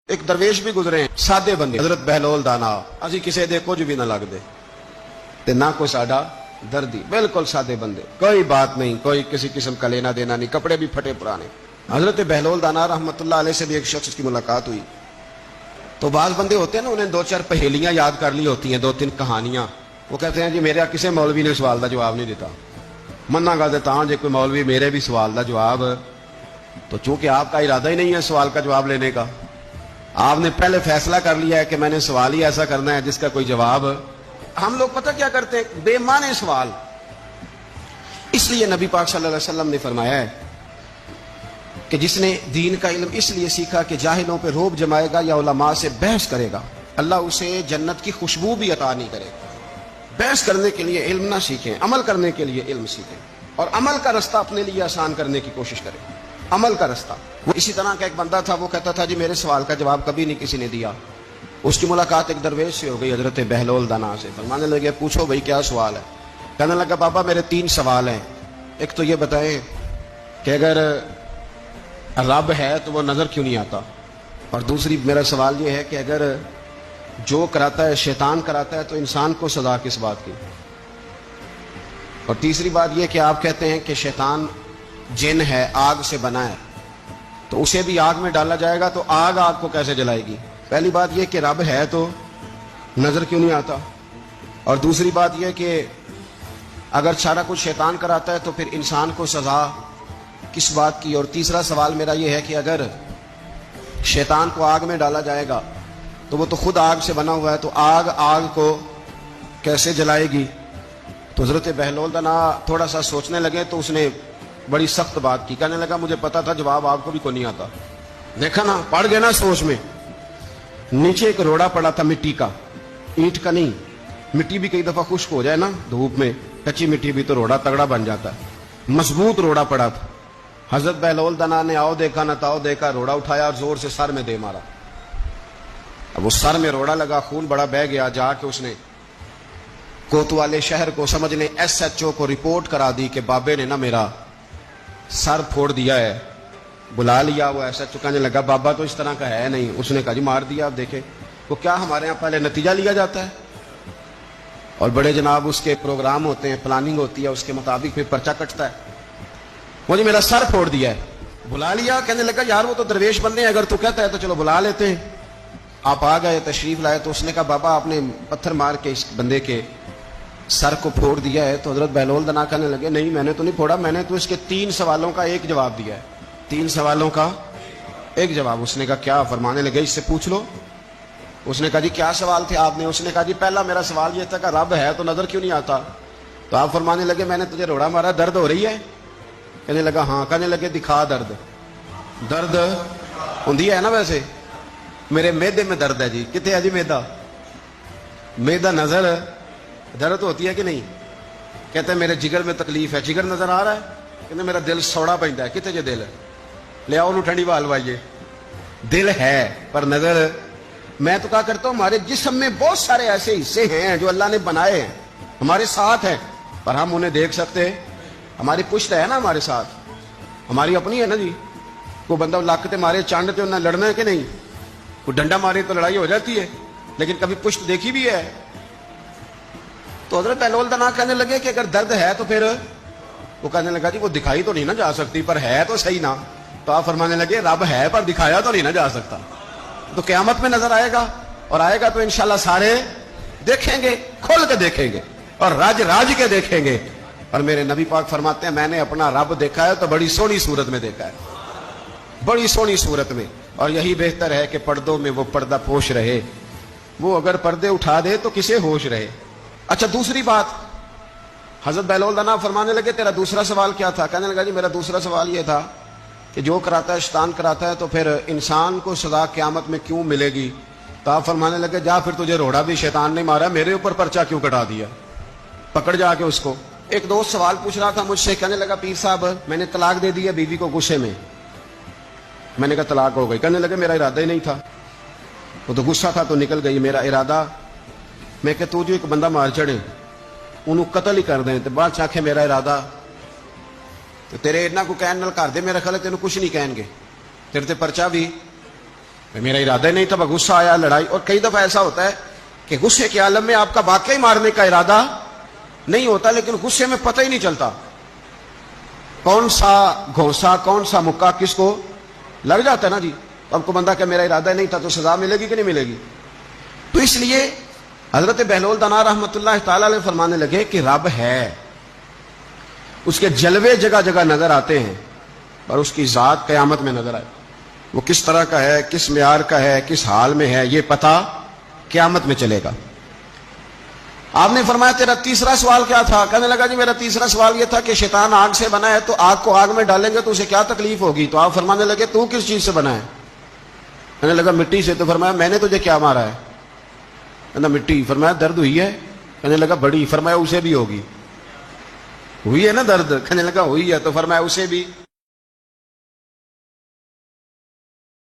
ایک درویش بھی گزرے ہیں سادے بندے حضرت بہلول دانا اسی کسے دے کچھ بھی نہ لگ دے تے نہ کوئی ساڈا دردی بالکل سادے بندے کوئی بات نہیں کوئی کسی قسم کا لینا دینا نہیں کپڑے بھی پھٹے پرانے حضرت بہلول دانا رحمت اللہ علیہ سے بھی ایک شخص کی ملاقات ہوئی تو بعض بندے ہوتے ہیں نا انہیں دو چار پہیلیاں یاد کر لی ہوتی ہیں دو تین کہانیاں وہ کہتے ہیں جی میرے کسی مولوی نے سوال دا جواب نہیں دیتا منا گا دیتا ہوں جی کوئی مولوی میرے بھی سوال دا جواب تو چونکہ آپ کا ارادہ ہی نہیں ہے سوال کا جواب لینے کا آپ نے پہلے فیصلہ کر لیا ہے کہ میں نے سوال ہی ایسا کرنا ہے جس کا کوئی جواب ہم لوگ پتہ کیا کرتے ہیں بے معنی سوال اس لیے نبی پاک صلی اللہ علیہ وسلم نے فرمایا ہے کہ جس نے دین کا علم اس لیے سیکھا کہ جاہلوں پہ روب جمائے گا یا علماء سے بحث کرے گا اللہ اسے جنت کی خوشبو بھی عطا نہیں کرے بحث کرنے کے لیے علم نہ سیکھیں عمل کرنے کے لیے علم سیکھیں اور عمل کا رستہ اپنے لیے آسان کرنے کی کوشش کریں عمل کا رستہ وہ اسی طرح کا ایک بندہ تھا وہ کہتا تھا جی میرے سوال کا جواب کبھی نہیں کسی نے دیا اس کی ملاقات ایک درویش سے ہو گئی حضرت بہلول دانا سے فرمانے لگے پوچھو بھائی کیا سوال ہے کہنے لگا بابا میرے 3 سوال ہیں ایک تو یہ بتائیں کہ اگر رب ہے تو وہ نظر کیوں نہیں آتا اور دوسری میرا سوال یہ ہے کہ اگر جو کراتا ہے شیطان کراتا ہے تو انسان کو سزا کس بات کی اور تیسری بات یہ کہ آپ کہتے ہیں کہ شیطان جن ہے آگ سے بنا ہے تو اسے بھی آگ میں ڈالا جائے گا تو آگ کو کیسے جلائے گی پہلی بات یہ کہ رب ہے تو نظر کیوں نہیں آتا اور دوسری بات یہ کہ اگر سارا کچھ شیطان کراتا ہے تو پھر انسان کو سزا کس بات کی اور تیسرا سوال میرا یہ ہے کہ اگر شیطان کو آگ میں ڈالا جائے گا تو وہ تو خود آگ سے بنا ہوا ہے تو آگ کو کیسے جلائے گی تو حضرت بہلول دانا تھوڑا سا سوچنے لگے تو اس نے بڑی سخت بات کی کہنے لگا مجھے پتا تھا جواب آپ کو بھی کو نہیں آتا دیکھا نا پڑ گئے نا سوچ میں نیچے ایک روڑا پڑا تھا مٹی کا اینٹ کا نہیں مٹی بھی کئی دفعہ خشک ہو جائے نا دھوپ میں کچی مٹی بھی تو روڑا تگڑا بن جاتا ہے مضبوط روڑا پڑا تھا حضرت بہلول دانا نے آؤ دیکھا نہ تاؤ دیکھا روڑا اٹھایا اور زور سے سر میں دے مارا اب وہ سر میں روڑا لگا خون بڑا بہ گیا جا کے اس نے کوتوالے شہر کو سمجھنے SHO کو رپورٹ کرا دی کہ بابے نے نا میرا سر پھوڑ دیا ہے بلا لیا وہ SHO کہنے لگا بابا تو اس طرح کا ہے نہیں اس نے کہا جی مار دیا آپ دیکھیں وہ کیا ہمارے یہاں پہلے نتیجہ لیا جاتا ہے اور بڑے جناب اس کے پروگرام ہوتے ہیں پلاننگ ہوتی ہے اس کے مطابق پھر پرچہ کٹتا ہے مجھے میرا سر پھوڑ دیا ہے بلا لیا کہنے لگا یار وہ تو درویش بندے ہیں اگر تو کہتا ہے تو چلو بلا لیتے ہیں آپ آ گئے تشریف لائے تو اس نے کہا بابا آپ نے پتھر مار کے اس بندے کے سر کو پھوڑ دیا ہے تو حضرت بہلول دانا کہنے لگے نہیں میں نے تو نہیں پھوڑا میں نے تو اس کے 3 سوالوں کا ایک جواب دیا ہے 3 سوالوں کا ایک جواب اس نے کہا کیا فرمانے لگے اس سے پوچھ لو اس نے کہا جی کیا سوال تھے آپ نے اس نے کہا جی پہلا میرا سوال یہ تھا کہ رب ہے تو نظر کیوں نہیں آتا تو آپ فرمانے لگے میں نے تجھے روڑا مارا درد ہو رہی ہے کہنے لگا ہاں کہنے لگے دکھا درد ہوندی ہے نا ویسے میرے میدے میں درد ہے جی کتنے ہے جی میدا نظر درد ہوتی ہے کہ نہیں کہتے ہیں میرے جگر میں تکلیف ہے جگر نظر آ رہا ہے کہتے میرا دل سوڑا پہنتا ہے کتنے جی دل لے آؤ ٹھنڈی بال وائیے دل ہے پر نظر میں تو کہا کرتا ہوں ہمارے جسم میں بہت سارے ایسے حصے ہیں جو اللہ نے بنائے ہیں ہمارے ساتھ ہیں پر ہم انہیں دیکھ سکتے ہماری پشت ہے نا ہمارے ساتھ ہماری اپنی ہے نا جی کوئی بندہ لاکتے مارے چانڈتے انہیں لڑنا ہے کہ نہیں کوئی ڈنڈا مارے تو لڑائی ہو جاتی ہے لیکن کبھی پشت دیکھی بھی ہے تو حضرت بہلول دانا کہنے لگے کہ اگر درد ہے تو پھر وہ کہنے لگا جی وہ دکھائی تو نہیں نہ جا سکتی پر ہے تو صحیح نا تو آپ فرمانے لگے رب ہے پر دکھایا تو نہیں نہ جا سکتا تو قیامت میں نظر آئے گا اور آئے گا تو انشاءاللہ سارے دیکھیں گے کھول کے دیکھیں گے اور راج کے دیکھیں گے اور میرے نبی پاک فرماتے ہیں میں نے اپنا رب دیکھا ہے تو بڑی سونی صورت میں دیکھا ہے بڑی سونی صورت میں اور یہی بہتر ہے کہ پردوں میں وہ پردہ پوش رہے وہ اگر پردے اٹھا دے تو کسے ہوش رہے اچھا دوسری بات حضرت بہلول دانا فرمانے لگے تیرا دوسرا سوال کیا تھا کہنے لگا جی میرا دوسرا سوال یہ تھا کہ جو کراتا ہے شیطان کراتا ہے تو پھر انسان کو سزا قیامت میں کیوں ملے گی تو آپ فرمانے لگے جا پھر تجھے روڑا بھی شیطان نے مارا میرے اوپر پرچہ کیوں کٹا دیا پکڑ جا کے اس کو ایک دوست سوال پوچھ رہا تھا مجھ سے کہنے لگا پیر صاحب میں نے طلاق دے دی ہے بیوی کو غصے میں نے کہا طلاق ہو گئی کہنے لگے میرا ارادہ ہی نہیں تھا وہ تو غصہ تھا تو نکل گئی میرا ارادہ میں کہ تو جو ایک بندہ مار چڑھے انہوں قتل ہی کر دیں تو بعد چاکھے میرا ارادہ تو تیرے اتنا کو کہن نال کر دے میرا خیال ہے تینوں کچھ نہیں کہیں گے تیرے تے پرچہ بھی میرا ارادہ ہی نہیں تھا، غصہ آیا، لڑائی. اور کئی دفعہ ایسا ہوتا ہے کہ غصے کے عالم میں آپ کا واقعی مارنے کا ارادہ نہیں ہوتا، لیکن غصے میں پتہ ہی نہیں چلتا کون سا گھونسا کون سا مکہ کس کو لگ جاتا ہے نا جی. اب کو بندہ کہ میرا ارادہ نہیں تھا تو سزا ملے گی کہ نہیں ملے گی. تو اس لیے حضرت بہلول دانا رحمۃ اللہ تعالی علیہ فرمانے لگے کہ رب ہے، اس کے جلوے جگہ جگہ نظر آتے ہیں، اور اس کی ذات قیامت میں نظر آئے. وہ کس طرح کا ہے، کس معیار کا ہے، کس حال میں ہے، یہ پتہ قیامت میں چلے گا. آپ نے فرمایا تیرا تیسرا سوال کیا تھا؟ کہنے لگا جی میرا تیسرا سوال یہ تھا کہ شیطان آگ سے بنا ہے، تو آگ کو آگ میں ڈالیں گے تو اسے کیا تکلیف ہوگی؟ تو آپ فرمانے لگے تو کس چیز سے بنا ہے؟ کہنے لگا مٹی سے. تو فرمایا میں نے تجھے کیا مارا ہے؟ کہنا مٹی. فرمایا درد ہوئی ہے؟ کہنے لگا بڑی. فرمایا اسے بھی ہوگی. ہوئی ہے نا درد؟ کہنے لگا ہوئی ہے. تو فرمایا اسے بھی